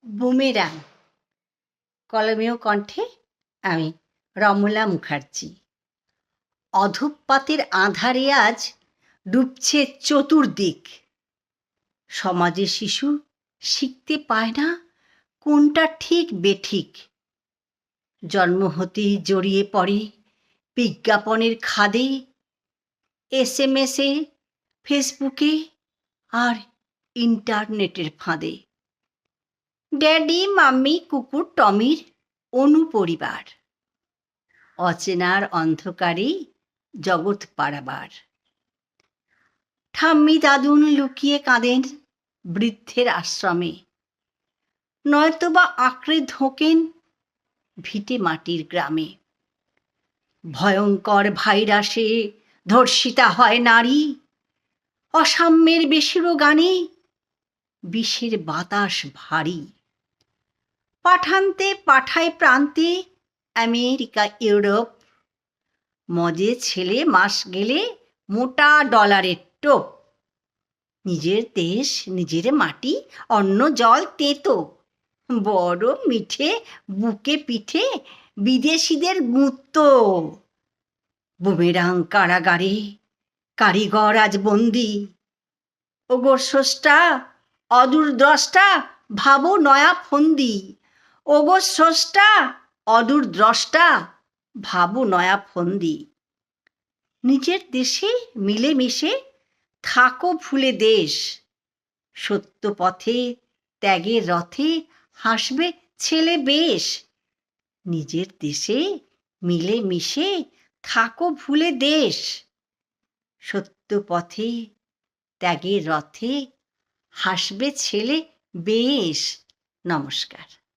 Boomerang কলমেও কণ্ঠে আমি রমলা মুখার্জি। অধঃপাতের আঁধারে আজ ডুবছে চতুর্দিক। সমাজে শিশু শিখতে পায় না কোনটা ঠিক বেঠিক। জন্ম হতেই জড়িয়ে পড়ে বিজ্ঞাপনের খাদে, SMS-এ, ফেসবুকে আর ইন্টারনেটের ফাঁদে। ড্যাডি মাম্মি কুকুর টমির অনুপরিবার, অচেনার অন্ধকারে জগৎ পাড়াবার। ঠাম্মি দাদুন লুকিয়ে কাঁদেন বৃদ্ধের আশ্রমে, নয়তোবা আঁকড়ে ধোঁকেন ভিটে মাটির গ্রামে। ভয়ঙ্কর ভাইরাসে ধর্ষিতা হয় নারী, অসাম্যের বেসুরো গানে বিষের বাতাস ভারী। পাঠান্তে পাঠায় প্রান্তে আমেরিকা ইউরোপ, মজে ছেলে মাস গেলে মোটা ডলারের টোপ। নিজের দেশ নিজের মাটি অন্ন জল তেতো, বড় মিঠে বুকে পিঠে বিদেশিদের গুঁতো। বুমেরাং কারাগারে কারিগর আজ বন্দি, ওগো স্রষ্টা অদূর দ্রষ্টা ভাবো নয়া ফন্দি। ওগো স্রষ্টা অদূর দ্রষ্টা ভাবো নয়া ফন্দি। নিজের দেশে মিলেমিশে থাকো ভুলে দেশ, সত্য পথে ত্যাগের রথে হাসবে ছেলে বেশ। নিজের দেশে মিলেমিশে থাকো ভুলে দেশ, সত্য পথে ত্যাগের রথে হাসবে ছেলে বেশ। নমস্কার।